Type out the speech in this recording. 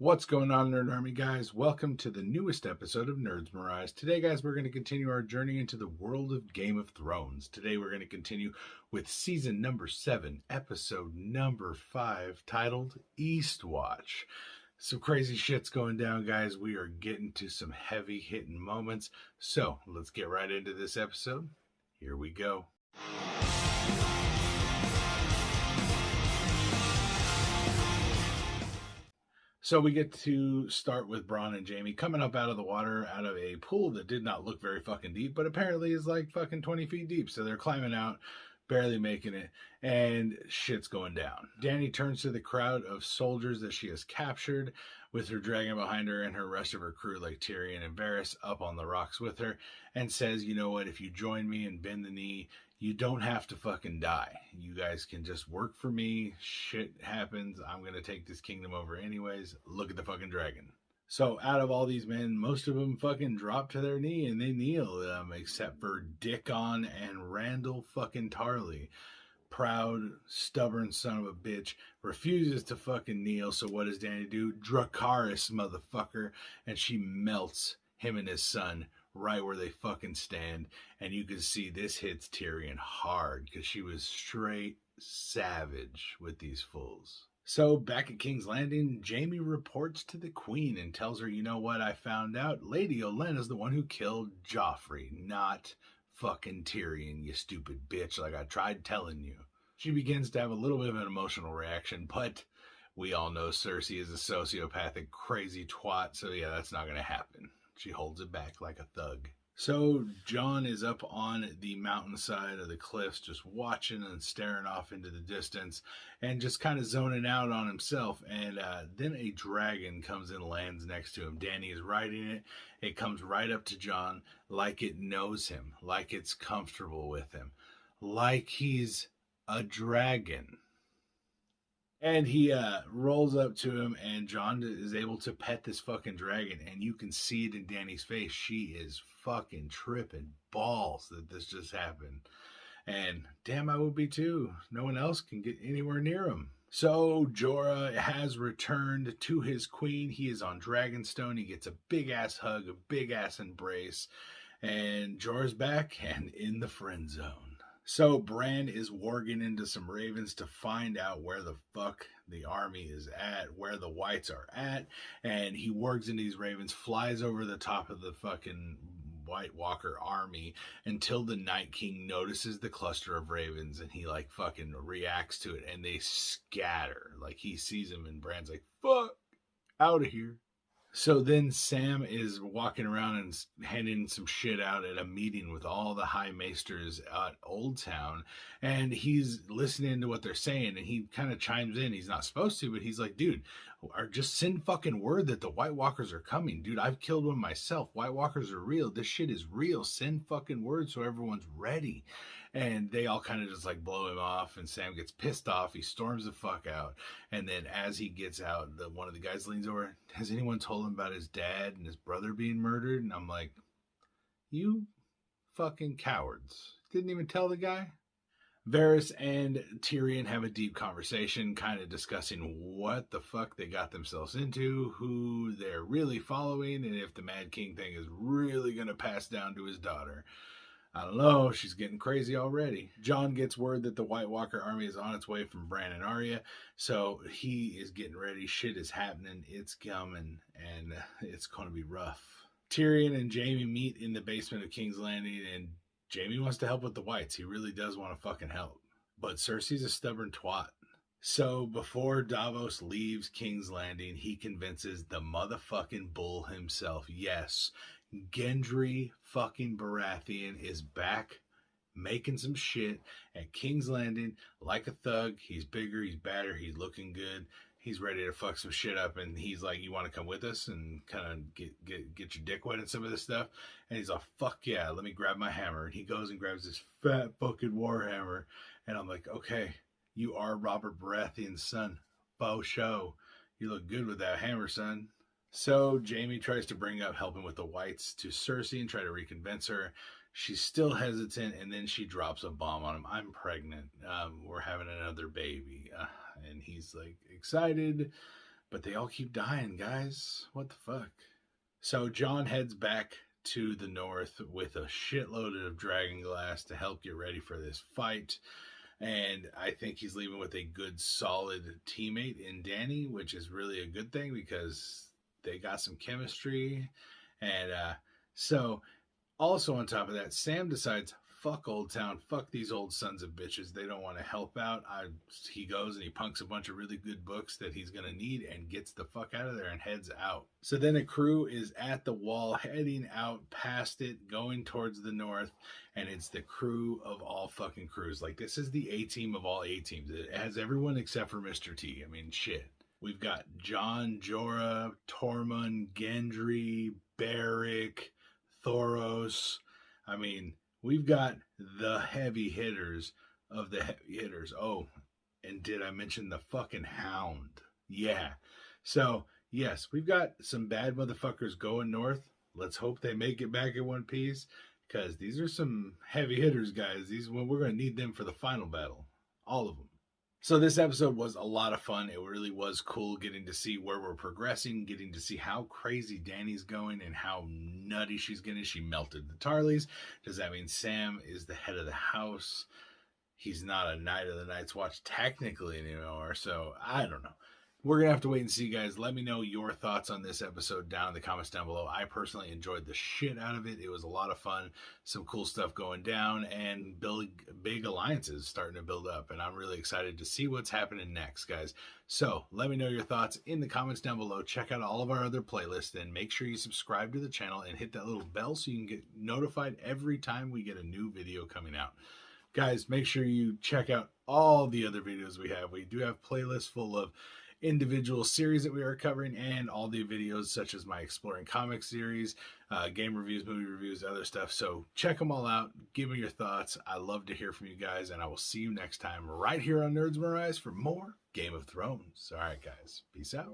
What's going on, Nerd Army guys? Welcome to the newest episode of Nerds Mirage. Today, guys, we're going to continue our journey into the world of Game of Thrones. Today, we're going to continue with season number 7, episode number 5, titled Eastwatch. Some crazy shit's going down, guys. We are getting to some heavy hitting moments. So, let's get right into this episode. Here we go. So we get to start with Bronn and Jaime coming up out of the water, out of a pool that did not look very fucking deep, but apparently is like fucking 20 feet deep. So they're climbing out, barely making it, and shit's going down. Dany turns to the crowd of soldiers that she has captured, with her dragon behind her and her rest of her crew like Tyrion and Varys up on the rocks with her, and says, you know what, if you join me and bend the knee, you don't have to fucking die. You guys can just work for me. Shit happens. I'm going to take this kingdom over anyways. Look at the fucking dragon. So out of all these men, most of them fucking drop to their knee and they kneel, except for Dickon and Randall fucking Tarley. Proud, stubborn son of a bitch refuses to fucking kneel. So what does Dany do? Dracarys, motherfucker. And she melts him and his son right where they fucking stand. And you can see this hits Tyrion hard because she was straight savage with these fools. So back at King's Landing, Jaime reports to the queen and tells her, you know what, I found out Lady Olenna's the one who killed Joffrey, not fucking Tyrion, you stupid bitch, like I tried telling you. She begins to have a little bit of an emotional reaction, but we all know Cersei is a sociopathic, crazy twat, so yeah, that's not going to happen. She holds it back like a thug. So Jon is up on the mountainside of the cliffs just watching and staring off into the distance and just kind of zoning out on himself. And then a dragon comes and lands next to him. Dany is riding it. It comes right up to Jon like it knows him, like it's comfortable with him, like he's a dragon. And he rolls up to him, and Jon is able to pet this fucking dragon, and you can see it in Dany's face. She is fucking tripping balls that this just happened. And damn, I would be too. No one else can get anywhere near him. So Jorah has returned to his queen. He is on Dragonstone. He gets a big-ass hug, a big-ass embrace, and Jorah's back and in the friend zone. So Bran is warging into some ravens to find out where the fuck the army is at, where the whites are at, and he wargs into these ravens, flies over the top of the fucking White Walker army until the Night King notices the cluster of ravens, and he like fucking reacts to it, and they scatter. Like he sees them, and Bran's like, fuck, out of here. So then Sam is walking around and handing some shit out at a meeting with all the high maesters at Old Town. And he's listening to what they're saying. And he kind of chimes in. He's not supposed to, but he's like, dude, or just send fucking word that the White Walkers are coming. Dude, I've killed one myself. White Walkers are real. This shit is real. Send fucking word so everyone's ready. And they all kind of just like blow him off. And Sam gets pissed off. He storms the fuck out. And then as he gets out, one of the guys leans over. Has anyone told him about his dad and his brother being murdered? And I'm like, you fucking cowards. Didn't even tell the guy? Varys and Tyrion have a deep conversation, kind of discussing what the fuck they got themselves into, who they're really following, and if the Mad King thing is really going to pass down to his daughter. I don't know, she's getting crazy already. Jon gets word that the White Walker army is on its way from Bran and Arya, so he is getting ready. Shit is happening, it's coming, and it's going to be rough. Tyrion and Jaime meet in the basement of King's Landing, and Jaime wants to help with the whites. He really does want to fucking help. But Cersei's a stubborn twat. So before Davos leaves King's Landing, he convinces the motherfucking bull himself. Yes, Gendry fucking Baratheon is back making some shit at King's Landing like a thug. He's bigger, he's badder, he's looking good. He's ready to fuck some shit up, and he's like, you want to come with us and kind of get your dick wet in some of this stuff? And he's like, fuck yeah, let me grab my hammer. And he goes and grabs this fat fucking warhammer. And I'm like, okay, you are Robert Baratheon's son. Faux show. You look good with that hammer, son. So Jaime tries to bring up helping with the whites to Cersei and try to reconvince her. She's still hesitant, and then she drops a bomb on him. I'm pregnant. We're having another baby. And he's like excited, But they all keep dying, guys. What the fuck? So Jon heads back to the north with a shitload of dragon glass to help get ready for this fight. And I think he's leaving with a good, solid teammate in Dany, which is really a good thing because they got some chemistry. And so, also on top of that, Sam decides, fuck Old Town, fuck these old sons of bitches. They don't want to help out. He goes and he punks a bunch of really good books that he's going to need and gets the fuck out of there and heads out. So then a crew is at the wall, heading out past it, going towards the north, and it's the crew of all fucking crews. Like, this is the A-team of all A-teams. It has everyone except for Mr. T. I mean, shit. We've got Jon, Jorah, Tormund, Gendry, Beric, Thoros. I mean, we've got the heavy hitters of the heavy hitters. Oh, and did I mention the fucking Hound? Yeah. So, yes, we've got some bad motherfuckers going north. Let's hope they make it back in one piece, because these are some heavy hitters, guys. We're going to need them for the final battle. All of them. So this episode was a lot of fun. It really was cool getting to see where we're progressing, getting to see how crazy Dany's going and how nutty she's getting. She melted the Tarleys. Does that mean Sam is the head of the house? He's not a Knight of the Night's Watch technically anymore, so I don't know. We're going to have to wait and see, guys. Let me know your thoughts on this episode down in the comments down below. I personally enjoyed the shit out of it. It was a lot of fun. Some cool stuff going down and big alliances starting to build up. And I'm really excited to see what's happening next, guys. So let me know your thoughts in the comments down below. Check out all of our other playlists and make sure you subscribe to the channel and hit that little bell so you can get notified every time we get a new video coming out. Guys, make sure you check out all the other videos we have. We do have playlists full of individual series that we are covering and all the videos such as my Exploring Comics series, game reviews, movie reviews, other stuff. So check them all out. Give me your thoughts. I love to hear from you guys, and I will see you next time right here on Nerds Memorize for more Game of Thrones. All right, guys. Peace out.